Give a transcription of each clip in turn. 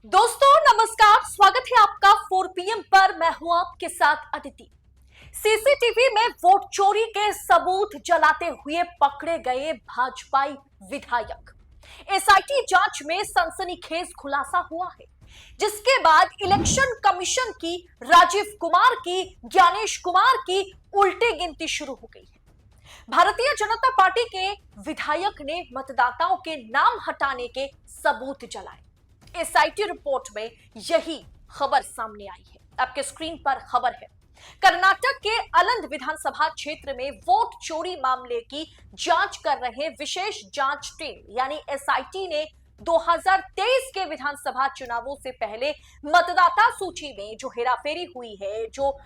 दोस्तों नमस्कार, स्वागत है आपका 4 PM पर। मैं हूं आपके साथ अदिति। सीसीटीवी में वोट चोरी के सबूत जलाते हुए पकड़े गए भाजपाई विधायक। एसआईटी जांच में सनसनीखेज खुलासा हुआ है, जिसके बाद इलेक्शन कमीशन की, राजीव कुमार की, ज्ञानेश कुमार की उल्टी गिनती शुरू हो गई है। भारतीय जनता पार्टी के विधायक ने मतदाताओं के नाम हटाने के सबूत जलाए। एसआईटी रिपोर्ट में यही खबर सामने आई है। आपके स्क्रीन पर खबर है। कर्नाटक के अलंद विधानसभा क्षेत्र में वोट चोरी मामले की जांच कर रहे विशेष जांच टीम यानी एसआईटी ने 2023 के विधानसभा चुनावों से पहले मतदाता सूची में जो हेराफेरी हुई है, जो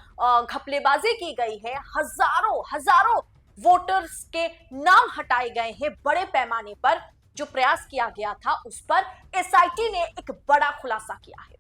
घपलेबाजी की गई है, हजारों हजारों वोटर्स के नाम हटाए गए हैं, बड़े पैमाने पर जो प्रयास किया गया था उस पर एसआईटी ने एक बड़ा खुलासा किया है।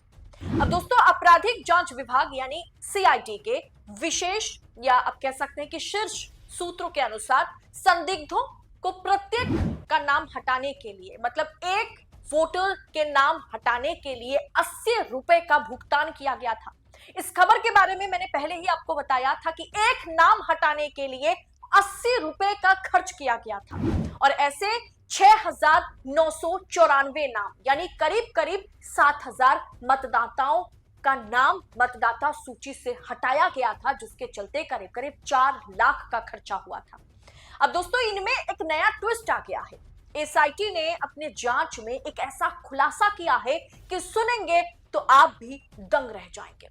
अब दोस्तों, आपराधिक जांच विभाग यानी सीआईडी के विशेष या आप कह सकते हैं कि शीर्ष सूत्रों के अनुसार संदिग्धों को प्रत्येक का नाम हटाने के लिए, मतलब एक वोटर के नाम हटाने के लिए 80 रुपए का भुगतान किया गया था। इस खबर के बारे में मैंने पहले ही आपको बताया था कि एक नाम हटाने के लिए 80 रुपए का खर्च किया गया था और ऐसे 6,994 नाम यानी करीब करीब 7,000 मतदाताओं का नाम मतदाता सूची से हटाया गया था, जिसके चलते करीब करीब 4 लाख का खर्चा हुआ था। अब दोस्तों, इनमें एक नया ट्विस्ट आ गया है। एसआईटी ने अपने जांच में एक ऐसा खुलासा किया है कि सुनेंगे तो आप भी दंग रह जाएंगे।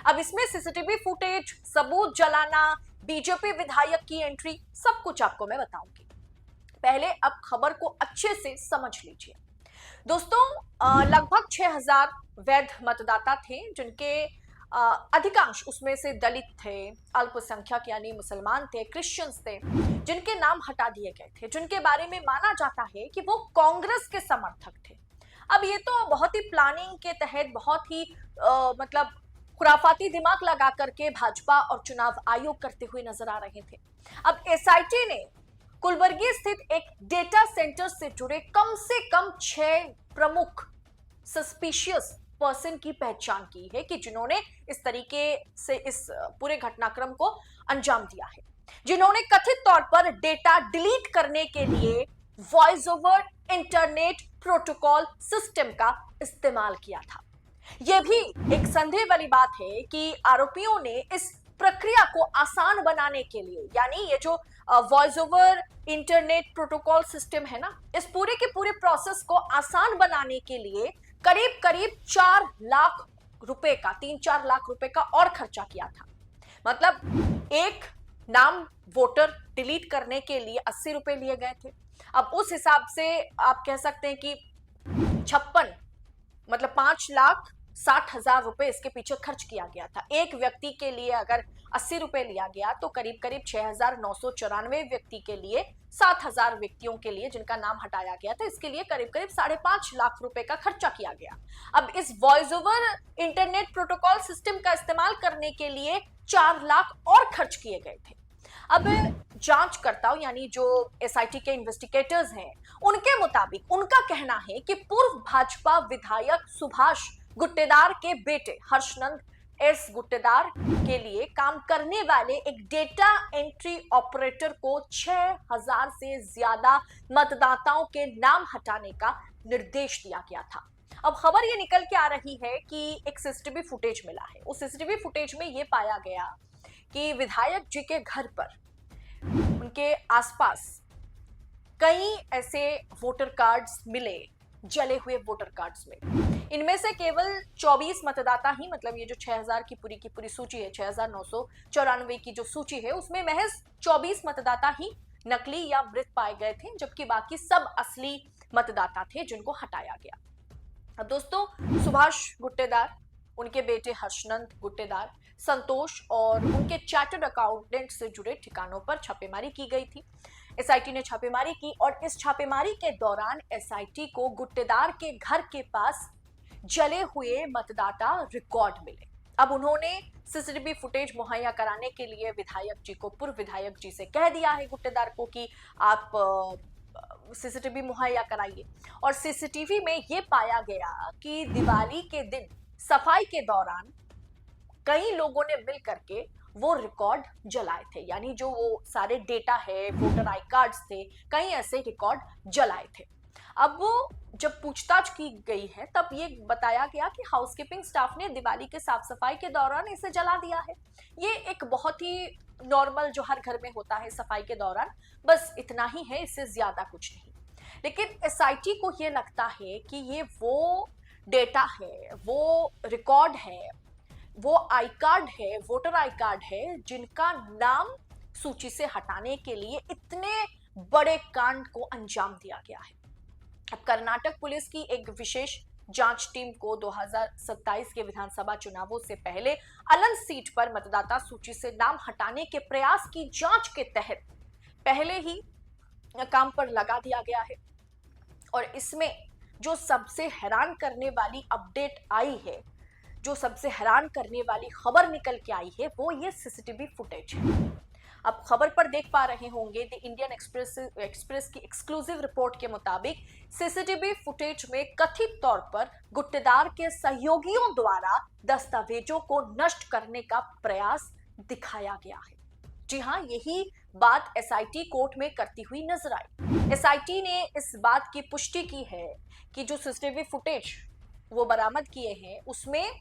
अब इसमें सीसीटीवी फुटेज, सबूत जलाना, बीजेपी विधायक की एंट्री, सब कुछ आपको मैं बताऊंगी। पहले अब खबर को अच्छे से समझ लीजिए। दोस्तों, लगभग 6,000 वैध मतदाता थे, जिनके अधिकांश उसमें से दलित थे, अल्पसंख्यक यानी मुसलमान थे, क्रिश्चियंस थे, जिनके नाम हटा दिए गए थे, जिनके बारे में माना जाता है कि वो कांग्रेस के समर्थक थे। अब ये तो बहुत ही प्लानिंग के तहत, बहुत ही मतलब खुराफाती दिमाग लगा करके भाजपा और चुनाव आयोग करते हुए नजर आ रहे थे। अब एसआईटी ने कुलबर्गी स्थित एक डेटा सेंटर से जुड़े कम से कम 6 प्रमुख सस्पिशियस पर्सन की पहचान की है कि जिन्होंने इस तरीके से इस पूरे घटनाक्रम को अंजाम दिया है, जिन्होंने कथित तौर पर डेटा डिलीट करने के लिए voice over internet protocol system का इस्तेमाल किया था। यह भी एक संदेह वाली बात है कि आरोपियों ने इस प्रक्रिया को आसान बनाने के लिए, यानी ये जो voice over internet protocol system है ना, इस पूरे के पूरे प्रोसेस को आसान बनाने के लिए करीब करीब 4 लाख रुपए का, 3-4 लाख रुपए का और खर्चा किया था। मतलब एक नाम वोटर डिलीट करने के लिए 80 रुपए लिए गए थे। अब उस हिसाब से आप कह सकते हैं कि 56, मतलब 5,60,000 रुपए इसके पीछे खर्च किया गया था। एक व्यक्ति के लिए अगर 80 रुपए लिया गया तो करीब करीब 6,994 व्यक्ति के लिए, 7,000 व्यक्तियों के लिए जिनका नाम हटाया गया था, इसके लिए करीब करीब 5.5 लाख रुपए का खर्चा किया गया। अब इस voice over internet protocol system का इस्तेमाल करने के लिए 4 लाख और खर्च किए गए थे। अब जांचकर्ताओं यानी जो एसआईटी के इन्वेस्टिगेटर्स हैं, उनके मुताबिक उनका कहना है कि पूर्व भाजपा विधायक सुभाष गुट्टेदार के बेटे हर्षनंद एस गुट्टेदार के लिए काम करने वाले एक डेटा एंट्री ऑपरेटर को 6,000 से ज्यादा मतदाताओं के नाम हटाने का निर्देश दिया गया था। अब खबर ये निकल के आ रही है कि एक सीसीटीवी फुटेज मिला है। उस सीसीटीवी फुटेज में ये पाया गया कि विधायक जी के घर पर, उनके आसपास कई ऐसे वोटर कार्ड्स मिले, जले हुए वोटर कार्ड्स में। इनमें से केवल 24 मतदाता ही, मतलब ये जो 6,000 की पूरी सूची है, 6,994 की जो सूची है, उसमें महज 24 मतदाता ही नकली या मृत पाए गए थे, जबकि बाकी सब असली मतदाता थे जिनको हटाया गया। अब दोस्तों, सुभाष गुट्टेदार, उनके बेटे हर्षनंद गुट्टेदार, संतोष और उनके चार्टर्ड अकाउंटेंट से जुड़े ठिकानों पर छापेमारी की गई थी। एसआईटी ने छापेमारी की और इस छापेमारी के दौरान एसआईटी को गुट्टेदार के घर के पास जले हुए मतदाता रिकॉर्ड मिले। अब उन्होंने सीसीटीवी फुटेज मुहैया कराने के लिए विधायक जी को, पूर्व विधायक जी से कह दिया है गुट्टेदार को कि आप सीसीटीवी मुहैया कराइए। और सीसीटीवी में ये पाया गया कि दिवाली के दिन सफाई के दौरान कई लोगों ने मिल करके वो रिकॉर्ड जलाए थे, यानी जो वो सारे डेटा है, वोटर आई कार्ड्स थे, कई ऐसे रिकॉर्ड जलाए थे। अब वो जब पूछताछ की गई है तब ये बताया गया कि हाउसकीपिंग स्टाफ ने दिवाली के साफ सफाई के दौरान इसे जला दिया है। ये एक बहुत ही नॉर्मल जो हर घर में होता है सफाई के दौरान, बस इतना ही है, इससे ज्यादा कुछ नहीं। लेकिन एसआईटी को ये लगता है कि ये वो डेटा है, वो रिकॉर्ड है, वो आई कार्ड है, वोटर आई कार्ड है, जिनका नाम सूची से हटाने के लिए इतने बड़े कांड को अंजाम दिया गया है। अब कर्नाटक पुलिस की एक विशेष जांच टीम को 2027 के विधानसभा चुनावों से पहले अलंग सीट पर मतदाता सूची से नाम हटाने के प्रयास की जांच के तहत पहले ही काम पर लगा दिया गया है। और इसमें जो सबसे हैरान करने वाली अपडेट आई है, जो सबसे हैरान करने वाली खबर निकल के आई है, वो ये सीसीटीवी फुटेज है। अब खबर पर देख पा रहे होंगे, द इंडियन एक्सप्रेस की एक्सक्लूसिव रिपोर्ट के मुताबिक सीसीटीवी फुटेज में कथित तौर पर गुत्तेदार के सहयोगियों द्वारा दस्तावेजों को नष्ट करने का प्रयास दिखाया गया है। जी हाँ, यही बात एसआईटी कोर्ट में करती हुई नजर आई। एसआईटी ने इस बात की पुष्टि की है कि जो सीसीटीवी फुटेज वो बरामद किए हैं उसमें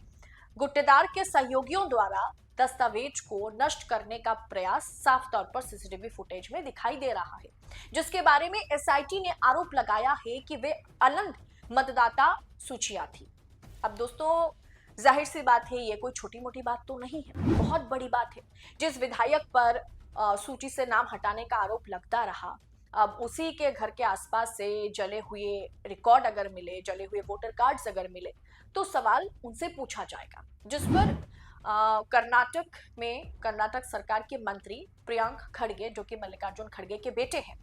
गुत्तेदार के सहयोगियों द्वारा दस्तावेज को नष्ट करने का प्रयास साफ तौर पर सीसीटीवी फुटेज में दिखाई दे रहा है, जिसके बारे में एसआईटी ने आरोप लगाया है कि वे अलग मतदाता सूचियां थी। अब दोस्तों, जाहिर सी बात है, ये कोई छोटी मोटी बात तो नहीं है, बहुत बड़ी बात है। जिस विधायक पर सूची से नाम हटाने का आरोप लगता रहा, अब उसी के घर के आसपास से जले हुए रिकॉर्ड अगर मिले, जले हुए वोटर कार्ड्स अगर मिले, तो सवाल उनसे पूछा जाएगा। जिस पर कर्नाटक सरकार के मंत्री प्रियंक खड़गे, जो कि मल्लिकार्जुन खड़गे के बेटे हैं,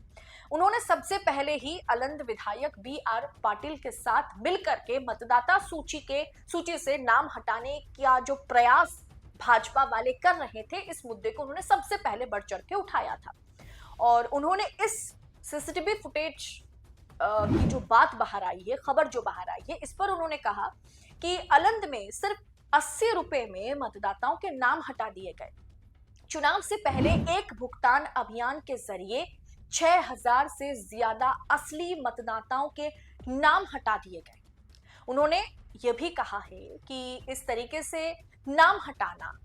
उन्होंने सबसे पहले ही अलंद विधायक BR पाटिल के साथ मिलकर के मतदाता सूची से नाम हटाने का जो प्रयास भाजपा वाले कर रहे थे, इस मुद्दे को उन्होंने सबसे पहले बढ़ चढ़ के उठाया था। और उन्होंने इस सीसीटीवी फुटेज की जो बात बाहर आई है, खबर जो बाहर आई है, इस पर उन्होंने कहा कि अलंद में सिर्फ 80 रुपए में मतदाताओं के नाम हटा दिए गए। चुनाव से पहले एक भुगतान अभियान के जरिए 6000 से ज्यादा असली मतदाताओं के नाम हटा दिए गए। उन्होंने यह भी कहा है कि इस तरीके से नाम हटाना,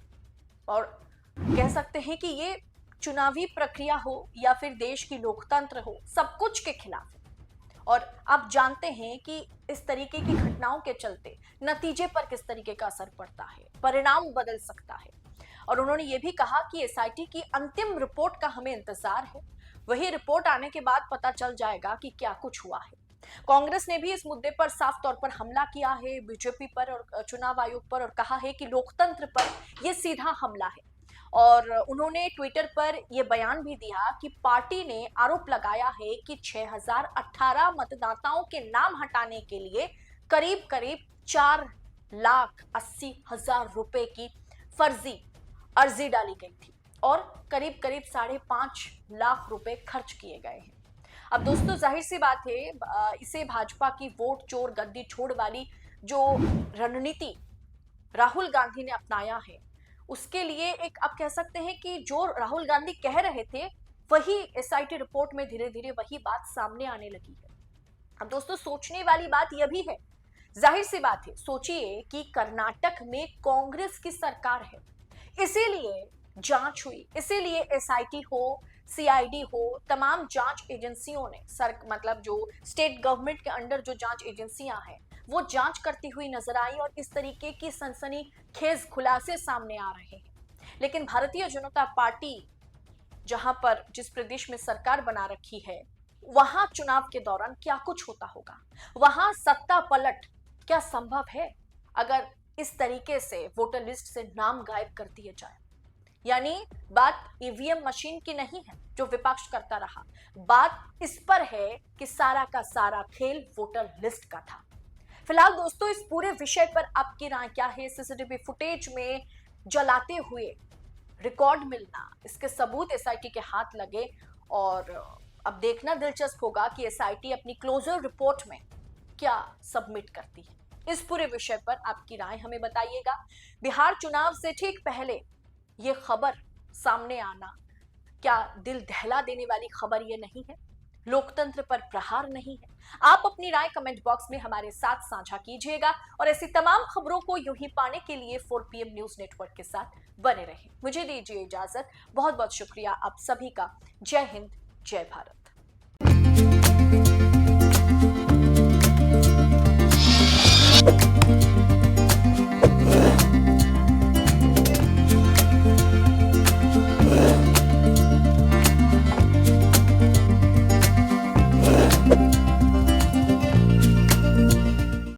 और कह सकते हैं कि ये चुनावी प्रक्रिया हो या फिर देश की लोकतंत्र हो, सब कुछ के खिलाफ है। और आप जानते हैं कि इस तरीके की घटनाओं के चलते नतीजे पर किस तरीके का असर पड़ता है, परिणाम बदल सकता है। और उन्होंने ये भी कहा कि एसआईटी की अंतिम रिपोर्ट का हमें इंतजार है, वही रिपोर्ट आने के बाद पता चल जाएगा कि क्या कुछ हुआ है। कांग्रेस ने भी इस मुद्दे पर साफ तौर पर हमला किया है, बीजेपी पर और चुनाव आयोग पर, और कहा है कि लोकतंत्र पर यह सीधा हमला है। और उन्होंने ट्विटर पर यह बयान भी दिया कि पार्टी ने आरोप लगाया है कि 6018 मतदाताओं के नाम हटाने के लिए करीब करीब 4,80,000 रुपए की फर्जी अर्जी डाली गई थी और करीब करीब 5.5 लाख रुपए खर्च किए गए हैं। अब दोस्तों, जाहिर सी बात है, इसे भाजपा की वोट चोर गद्दी छोड़ वाली जो रणनीति राहुल गांधी ने अपनाया है, उसके लिए एक आप कह सकते हैं कि जो राहुल गांधी कह रहे थे वही एसआईटी रिपोर्ट में धीरे धीरे वही बात सामने आने लगी है। अब दोस्तों, सोचने वाली बात यह भी है, जाहिर सी बात है, सोचिए कि कर्नाटक में कांग्रेस की सरकार है, इसीलिए जांच हुई, इसीलिए एसआईटी हो, सीआईडी हो, तमाम जांच एजेंसियों ने मतलब जो स्टेट गवर्नमेंट के अंडर जो जांच एजेंसियां हैं वो जांच करती हुई नजर आई और इस तरीके की सनसनीखेज खुलासे सामने आ रहे हैं। लेकिन भारतीय जनता पार्टी जहां पर जिस प्रदेश में सरकार बना रखी है, वहां चुनाव के दौरान क्या कुछ होता होगा, वहां सत्ता पलट क्या संभव है अगर इस तरीके से वोटर लिस्ट से नाम गायब कर दिए जाए। यानी बात ईवीएम मशीन की नहीं है जो विपक्ष करता रहा, बात इस पर है कि सारा का सारा खेल वोटर लिस्ट का था। फिलहाल दोस्तों, इस पूरे विषय पर आपकी राय क्या है? सीसीटीवी फुटेज में जलाते हुए रिकॉर्ड मिलना, इसके सबूत एसआईटी के हाथ लगे और अब देखना दिलचस्प होगा कि एसआईटी अपनी क्लोजर रिपोर्ट में क्या सबमिट करती है। इस पूरे विषय पर आपकी राय हमें बताइएगा। बिहार चुनाव से ठीक पहले ये खबर सामने आना क्या दिल दहला देने वाली खबर ये नहीं है? लोकतंत्र पर प्रहार नहीं है? आप अपनी राय कमेंट बॉक्स में हमारे साथ साझा कीजिएगा और ऐसी तमाम खबरों को यूं ही पाने के लिए 4 PM न्यूज नेटवर्क के साथ बने रहें। मुझे दीजिए इजाजत। बहुत बहुत शुक्रिया आप सभी का। जय हिंद, जय भारत।